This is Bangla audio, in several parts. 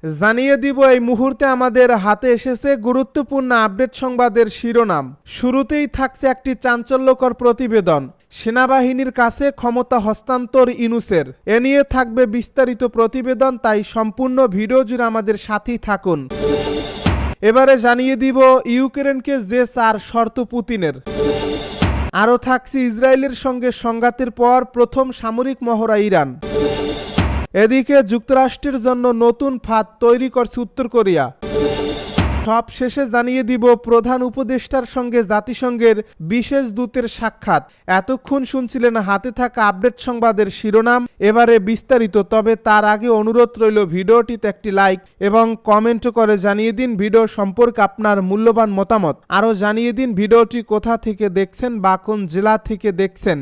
জানিয়ে দিব এই মুহূর্তে আমাদের হাতে এসেছে গুরুত্বপূর্ণ আপডেট সংবাদের শিরোনাম। শুরুতেই থাকছে একটি চাঞ্চল্যকর প্রতিবেদন। সেনাবাহিনীর কাছে ক্ষমতা হস্তান্তর ইউনূসের। এ নিয়ে থাকবে বিস্তারিত প্রতিবেদন, তাই সম্পূর্ণ ভিডিও জুড়ে আমাদের সাথেই থাকুন। এবারে জানিয়ে দিব ইউক্রেনকে যে 4 শর্ত পুতিনের। আরও থাকছে ইসরায়েলের সঙ্গে সংঘাতের পর প্রথম সামরিক মহড়া ইরান। এদিকে যুক্তরাষ্ট্রের জন্য নতুন ফাঁদ তৈরি করছে উত্তর কোরিয়া। সব শেষে জানিয়ে দিব প্রধান উপদেষ্টার সঙ্গে জাতিসংঘের বিশেষ দূতের সাক্ষাৎ। এতক্ষণ শুনছিলেন হাতে থাকা আপডেট সংবাদের শিরোনাম, এবারে বিস্তারিত। তবে তার আগে অনুরোধ রইল ভিডিওটিতে একটি লাইক এবং কমেন্ট করে জানিয়ে দিন ভিডিও সম্পর্কে আপনার মূল্যবান মতামত। আরও জানিয়ে দিন ভিডিওটি কোথা থেকে দেখছেন বা কোন জেলা থেকে দেখছেন।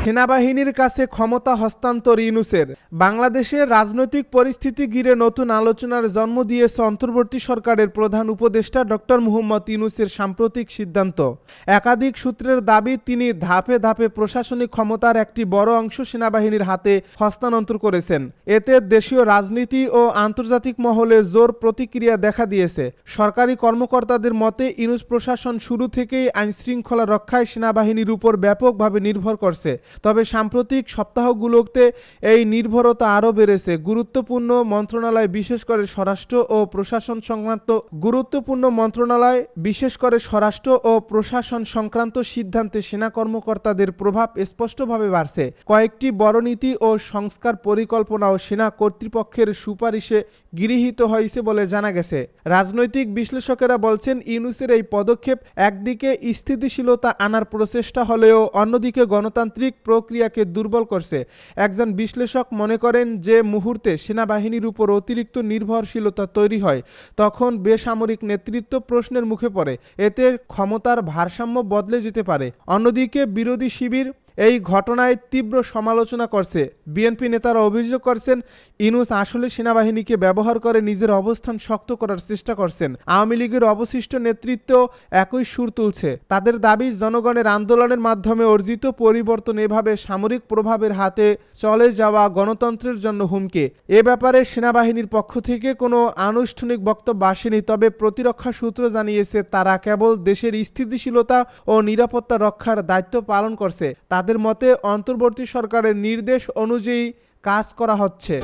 সেনাবাহিনীর কাছে ক্ষমতা হস্তান্তর ইউনূসের। বাংলাদেশের রাজনৈতিক পরিস্থিতি ঘিরে নতুন আলোচনার জন্ম দিয়েছে অন্তর্বর্তী সরকারের প্রধান উপদেষ্টা ডক্টর মুহাম্মদ ইউনূসের সাম্প্রতিক সিদ্ধান্ত। একাধিক সূত্রের দাবি, তিনি ধাপে ধাপে প্রশাসনিক ক্ষমতার একটি বড় অংশ সেনাবাহিনীর হাতে হস্তান্তর করেছেন। এতে দেশীয় রাজনীতি ও আন্তর্জাতিক মহলে জোর প্রতিক্রিয়া দেখা দিয়েছে। সরকারি কর্মকর্তাদের মতে, ইউনূস প্রশাসন শুরু থেকেই আইনশৃঙ্খলা রক্ষায় সেনাবাহিনীর উপর ব্যাপকভাবে নির্ভর করছে। তবে সাম্প্রতিক সপ্তাহগুলোতে এই নির্ভরতা আরও বেড়েছে। গুরুত্বপূর্ণ মন্ত্রণালয় বিশেষ করে স্বরাষ্ট্র ও প্রশাসন সংক্রান্ত সিদ্ধান্তে সেনা কর্মকর্তাদের প্রভাব স্পষ্টভাবে বাড়ছে। কয়েকটি বড় নীতি ও সংস্কার পরিকল্পনাও সেনা কর্তৃপক্ষের সুপারিশে গৃহীত হয়েছে বলে জানা গেছে। রাজনৈতিক বিশ্লেষকেরা বলছেন, ইউনূসের এই পদক্ষেপ একদিকে স্থিতিশীলতা আনার প্রচেষ্টা হলেও অন্যদিকে গণতান্ত্রিক প্রক্রিয়াকে দুর্বল করছে। একজন বিশ্লেষক মনে করেন, যে মুহূর্তে সেনাবাহিনীর উপর অতিরিক্ত নির্ভরশীলতা তৈরি হয় তখন বেসামরিক নেতৃত্ব প্রশ্নের মুখে পড়ে। এতে ক্ষমতার ভারসাম্য বদলে যেতে পারে। অন্যদিকে বিরোধী শিবির এই ঘটনায় তীব্র সমালোচনা করছে। বিএনপি নেতারা অভিযোগ করছেন, ইউনূস আসলে সেনাবাহিনীকে ব্যবহার করে নিজের অবস্থান শক্ত করার চেষ্টা করছেন। আওয়ামী লীগের অবশিষ্ট নেতৃত্ব একই সুর তুলছে। তাদের দাবি, জনগণের আন্দোলনের মাধ্যমে অর্জিত পরিবর্তন এভাবে সামরিক প্রভাবের হাতে চলে যাওয়া গণতন্ত্রের জন্য হুমকি। এ ব্যাপারে সেনাবাহিনীর পক্ষ থেকে কোনো আনুষ্ঠানিক বক্তব্য আসেনি। তবে প্রতিরক্ষা সূত্র জানিয়েছে, তারা কেবল দেশের স্থিতিশীলতা ও নিরাপত্তা রক্ষার দায়িত্ব পালন করছে। তাদের মতে, অন্তর্বর্তী সরকারের নির্দেশ অনুযায়ী কাজ করা হচ্ছে।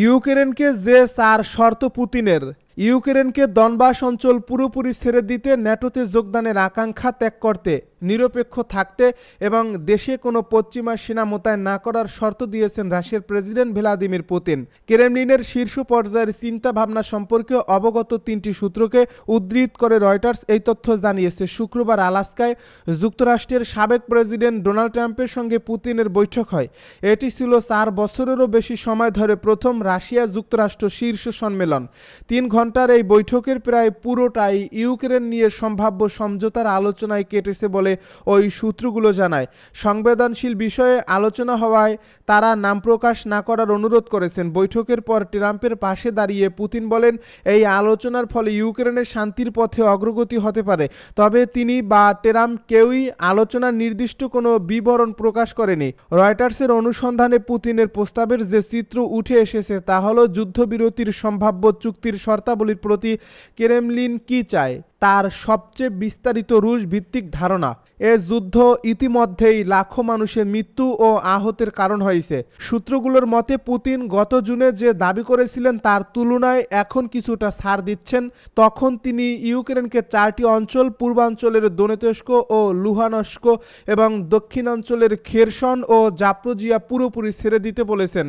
ইউক্রেনকে যে 4 শর্ত পুতিনের। ইউক্রেনকে দনবাস অঞ্চল পুরোপুরি ছেড়ে দিতে, ন্যাটোতে যোগদানের আকাঙ্ক্ষা ত্যাগ করতে, নিরপেক্ষ থাকতে এবং দেশে কোনো পশ্চিমা সেনা মোতায়েন না করার শর্ত দিয়েছেন রাশিয়ার প্রেসিডেন্ট ভ্লাদিমির পুতিন। ক্রেমলিনের শীর্ষ পর্যায়ের চিন্তা ভাবনা সম্পর্কে অবগত 3টি সূত্রকে উদ্ধৃত করে রয়টার্স এই তথ্য জানিয়েছে। শুক্রবার আলাস্কায় যুক্তরাষ্ট্রের সাবেক প্রেসিডেন্ট ডোনাল্ড ট্রাম্পের সঙ্গে পুতিনের বৈঠক হয়। এটি ছিল 4 বছরেরও বেশি সময় ধরে প্রথম রাশিয়া যুক্তরাষ্ট্র শীর্ষ সম্মেলন। 3 ঘণ্টার এই বৈঠকের প্রায় পুরোটাই ইউক্রেন নিয়ে সম্ভাব্য সমঝোতার আলোচনায় কেটেছে বলে ওই সূত্রগুলো জানায়। সংবেদনশীল বিষয়ে আলোচনা হওয়ায় তারা নাম প্রকাশ না করার অনুরোধ করেছেন। বৈঠকের পর ট্রাম্পের পাশে দাঁড়িয়ে পুতিন বলেন, এই আলোচনার ফলে ইউক্রেনের শান্তির পথে অগ্রগতি হতে পারে। তবে তিনি বা ট্রাম্প কেউই আলোচনার নির্দিষ্ট কোনো বিবরণ প্রকাশ করেনি। রয়টার্সের অনুসন্ধানে পুতিনের প্রস্তাবের যে চিত্র উঠে এসেছে তা হলো, যুদ্ধবিরতির সম্ভাব্য চুক্তির শর্তাবলীর প্রতি ক্রেমলিন কি চায় তার সবচেয়ে বিস্তারিত রুশ ভিত্তিক ধারণা। এ যুদ্ধ ইতিমধ্যেই লাখো মানুষের মৃত্যু ও আহতের কারণ হয়েছে। সূত্রগুলোর মতে, পুতিন গত জুনে যে দাবি করেছিলেন তার তুলনায় এখন কিছুটা ছাড় দিচ্ছেন। তখন তিনি ইউক্রেনকে 4টি অঞ্চল, পূর্বাঞ্চলের দোনেৎস্ক ও লুহানস্ক এবং দক্ষিণাঞ্চলের খেরসন ও জাপোরিজিয়া পুরোপুরি ছেড়ে দিতে বলেছেন।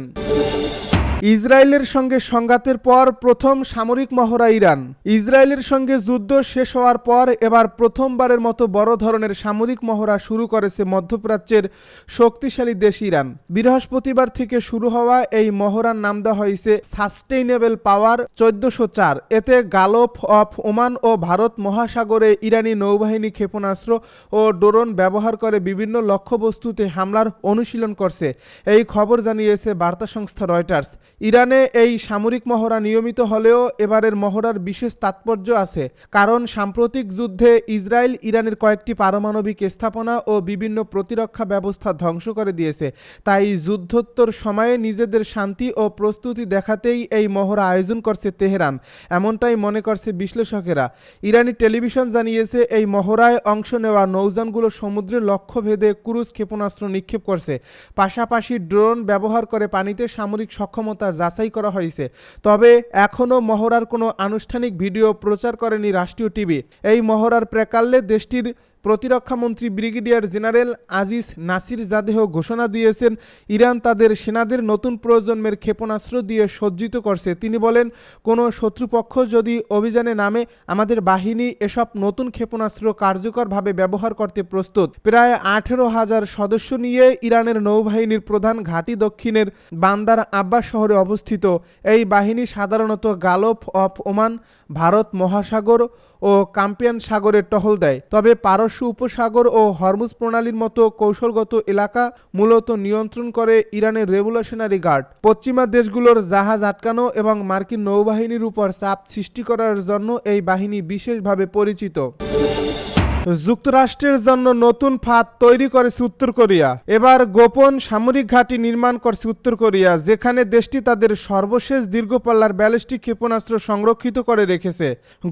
ইসরায়েলের সঙ্গে সংঘাতের পর প্রথম সামরিক মহড়া ইরান। ইসরায়েলের সঙ্গে যুদ্ধ শেষ হওয়ার পর এবার প্রথমবারের মতো বড় ধরনের সামরিক মহড়া শুরু করেছে মধ্যপ্রাচ্যের শক্তিশালী দেশ ইরান। বৃহস্পতিবার থেকে শুরু হওয়া এই মহড়ার নাম দেওয়া হয়েছে সাস্টেইনেবল পাওয়ার 1404। এতে গালফ অফ ওমান ও ভারত মহাসাগরে ইরানি নৌবাহিনী ক্ষেপণাস্ত্র ও ড্রোন ব্যবহার করে বিভিন্ন লক্ষ্যবস্তুতে হামলার অনুশীলন করছে। এই খবর জানিয়েছে বার্তা সংস্থা রয়টার্স। ইরানে এই সামরিক মহড়া নিয়মিত হলেও এবারের মহড়ার বিশেষ তাৎপর্য আছে, কারণ সাম্প্রতিক যুদ্ধে ইসরায়েল ইরানের কয়েকটি পারমাণবিক স্থাপনা ও বিভিন্ন প্রতিরক্ষা ব্যবস্থা ধ্বংস করে দিয়েছে। তাই যুদ্ধোত্তর সময়ে নিজেদের শান্তি ও প্রস্তুতি দেখাতেই এই মহড়া আয়োজন করছে তেহরান, এমনটাই মনে করছে বিশ্লেষকেরা। ইরানি টেলিভিশন জানিয়েছে, এই মহড়ায় অংশ নেওয়া নৌযানগুলো সমুদ্রের লক্ষ্যভেদে ক্রুজ ক্ষেপণাস্ত্র নিক্ষেপ করছে। পাশাপাশি ড্রোন ব্যবহার করে পানিতে সামরিক সক্ষমতা যাচাই করা হয়েছে। তবে এখনও মহড়ার কোনো আনুষ্ঠানিক ভিডিও প্রচার করেনি রাষ্ট্রীয় টিভি। এই মহড়ার প্রাক্কালে দেশটির প্রতিরক্ষামন্ত্রী ব্রিগেডিয়ার জেনারেল আজিজ নাসির জাদেহ ঘোষণা দিয়েছেন, ইরান তাদের সেনাদের নতুন প্রজন্মের ক্ষেপণাস্ত্র দিয়ে সজ্জিত করছে। তিনি বলেন, কোনো শত্রুপক্ষ যদি অভিযানে নামে, আমাদের বাহিনী এসব নতুন ক্ষেপণাস্ত্র কার্যকরভাবে ব্যবহার করতে প্রস্তুত। প্রায় 18,000 সদস্য নিয়ে ইরানের নৌবাহিনীর প্রধান ঘাঁটি দক্ষিণের বান্দার আব্বাস শহরে অবস্থিত। এই বাহিনী সাধারণত গালফ অফ ওমান, ভারত মহাসাগর ও কাস্পিয়ান সাগরে টহল দেয়। তবে পারস্য উপসাগর ও হরমুজ প্রণালীর মতো কৌশলগত এলাকা মূলত নিয়ন্ত্রণ করে ইরানের রেভলিউশনারি গার্ড। পশ্চিমা দেশগুলোর জাহাজ আটকানো এবং মার্কিন নৌবাহিনীর উপর চাপ সৃষ্টি করার জন্য এই বাহিনী বিশেষভাবে পরিচিত। যুক্তরাষ্ট্রের জন্য নতুন ফাঁদ তৈরি করেছে উত্তর কোরিয়া। এবার গোপন সামরিক ঘাঁটি নির্মাণ করছে উত্তর কোরিয়া, যেখানে দেশটি তাদের সর্বশেষ দীর্ঘপাল্লার ব্যালিস্টিক ক্ষেপণাস্ত্র সংরক্ষিত করে রেখেছে।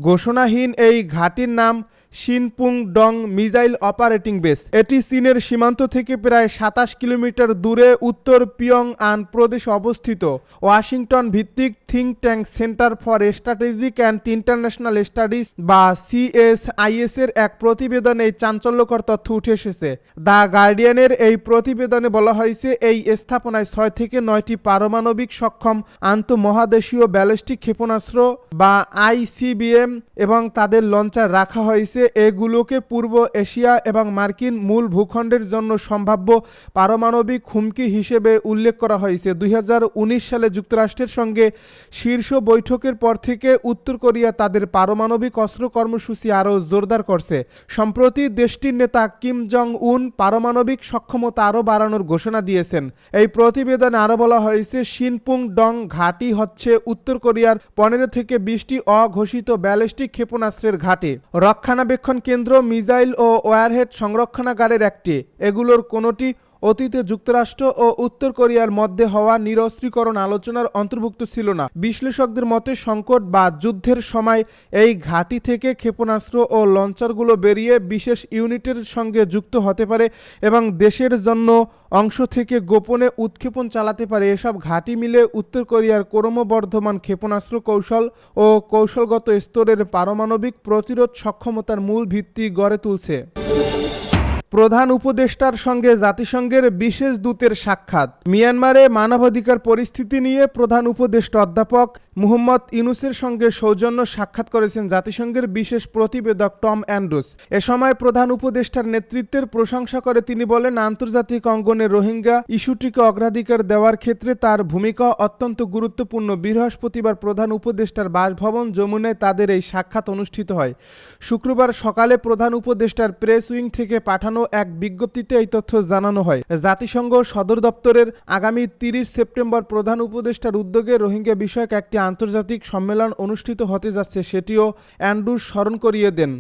ঘোষণাহীন এই ঘাঁটির নাম শিনপুং ডং মিসাইল অপারেটিং বেস। এটি চীনের সীমান্ত থেকে প্রায় 27 কিলোমিটার দূরে উত্তর পিয়ংআন প্রদেশে অবস্থিত। ওয়াশিংটন ভিত্তিক think tank centre for strategic and international studies বা CSIS এর এক প্রতিবেদনে এই চাঞ্চল্যকর তথ্য উঠে এসেছে। দ্য গার্ডিয়ানের এই প্রতিবেদনে বলা হয়েছে, এই স্থাপনায় 6 থেকে 9টি পারমাণবিক সক্ষম আন্তঃমহাদেশীয় ব্যালিস্টিক ক্ষেপণাস্ত্র বা ICBM এবং তাদের লঞ্চার রাখা হয়েছে। এগুলোকে পূর্ব এশিয়া এবং মার্কিন মূল ভূখণ্ডের জন্য সম্ভাব্য পারমাণবিক হুমকি হিসেবে উল্লেখ করা হয়েছে। 2019 সালে যুক্তরাষ্ট্রের সঙ্গে শীর্ষ বৈঠকের পর থেকে উত্তর কোরিয়া তাদের পারমাণবিক অস্ত্র কর্মসূচি আরও জোরদার করছে। সম্প্রতি দেশটির নেতা কিম জং উন পারমাণবিক সক্ষমতা আরও বাড়ানোর ঘোষণা দিয়েছেন। এই প্রতিবেদনে আরও বলা হয়েছে, শিনপুং ডং ঘাঁটি হচ্ছে উত্তর কোরিয়ার 15 থেকে 20টি অঘোষিত ব্যালিস্টিক ক্ষেপণাস্ত্রের ঘাঁটি, রক্ষণাবেক্ষণ কেন্দ্র, মিসাইল ও ওয়ারহেড সংরক্ষণাগারের একটি। এগুলোর কোনোটি অতীতে যুক্তরাষ্ট্র ও উত্তর কোরিয়ার মধ্যে হওয়া নিরস্ত্রীকরণ আলোচনার অন্তর্ভুক্ত ছিল না। বিশ্লেষকদের মতে, সংকট বা যুদ্ধের সময় এই ঘাঁটি থেকে ক্ষেপণাস্ত্র ও লঞ্চারগুলো বেরিয়ে বিশেষ ইউনিটের সঙ্গে যুক্ত হতে পারে এবং দেশের জন্য অংশ থেকে গোপনে উৎক্ষেপণ চালাতে পারে। এসব ঘাঁটি মিলে উত্তর কোরিয়ার ক্রমবর্ধমান ক্ষেপণাস্ত্র কৌশল ও কৌশলগত স্তরের পারমাণবিক প্রতিরোধ সক্ষমতার মূল ভিত্তি গড়ে তুলছে। প্রধান উপদেষ্টার সঙ্গে জাতিসংঘের বিশেষ দূতের সাক্ষাৎ। মিয়ানমারে মানবাধিকার পরিস্থিতি নিয়ে প্রধান উপদেষ্টা অধ্যাপক মুহাম্মদ ইউনূসের সঙ্গে সৌজন্য সাক্ষাৎ করেছেন জাতিসংঘের বিশেষ প্রতিবেদক টম অ্যান্ড্রুস। এ সময় প্রধান উপদেষ্টার নেতৃত্বের প্রশংসা করে তিনি বলেন, আন্তর্জাতিক অঙ্গনে রোহিঙ্গা ইস্যুটিকে অগ্রাধিকার দেওয়ার ক্ষেত্রে তার ভূমিকা অত্যন্ত গুরুত্বপূর্ণ। বৃহস্পতিবার প্রধান উপদেষ্টার বাসভবন যমুনায় তাদের এই সাক্ষাৎ অনুষ্ঠিত হয়। শুক্রবার সকালে প্রধান উপদেষ্টার প্রেস উইং থেকে পাঠানো এক বিজ্ঞপ্তিতে এই তথ্য জানানো হয়। জাতিসংঘ সদর দপ্তরের আগামী 30 সেপ্টেম্বর প্রধান উপদেষ্টার উদ্যোগে রোহিঙ্গা বিষয়ক একটি আন্তর্জাতিক সম্মেলন অনুষ্ঠিত হতে যাচ্ছে, সেটিও অ্যান্ড্রুস স্মরণ করিয়ে দেন।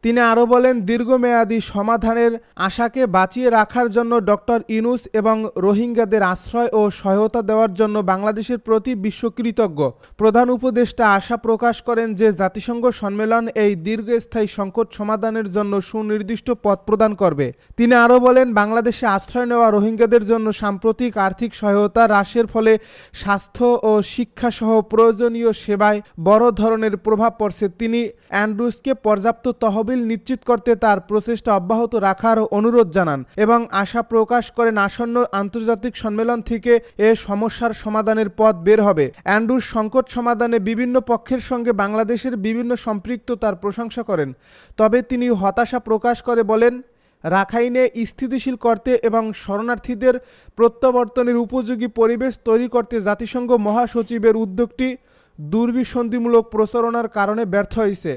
তিনি আরও বলেন, দীর্ঘমেয়াদী সমাধানের আশাকে বাঁচিয়ে রাখার জন্য ডক্টর ইউনূস এবং রোহিঙ্গাদের আশ্রয় ও সহায়তা দেওয়ার জন্য বাংলাদেশের প্রতি বিশ্ব কৃতজ্ঞ। প্রধান উপদেষ্টা আশা প্রকাশ করেন যে জাতিসংঘ সম্মেলন এই দীর্ঘস্থায়ী সংকট সমাধানের জন্য সুনির্দিষ্ট পথ প্রদান করবে। তিনি আরও বলেন, বাংলাদেশে আশ্রয় নেওয়া রোহিঙ্গাদের জন্য সাম্প্রতিক আর্থিক সহায়তা হ্রাসের ফলে স্বাস্থ্য ও শিক্ষাসহ প্রয়োজনীয় সেবায় বড় ধরনের প্রভাব পড়ছে। তিনি অ্যান্ড্রুসকে পর্যাপ্ত তহবিল নিশ্চিত করতে তার প্রচেষ্টা অব্যাহত রাখার অনুরোধ জানান এবং আশা প্রকাশ করেন আসন্ন আন্তর্জাতিক সম্মেলন থেকে এ সমস্যার সমাধানের পথ বের হবে। অ্যান্ড্রুস সংকট সমাধানে বিভিন্ন পক্ষের সঙ্গে বাংলাদেশের বিভিন্ন সম্পৃক্ততার প্রশংসা করেন। তবে তিনি হতাশা প্রকাশ করে বলেন, রাখাইনে স্থিতিশীল করতে এবং শরণার্থীদের প্রত্যাবর্তনের উপযোগী পরিবেশ তৈরি করতে জাতিসংঘ মহাসচিবের উদ্যোগটি দুর্বিসন্ধিমূলক প্রচারণার কারণে ব্যর্থ হয়েছে।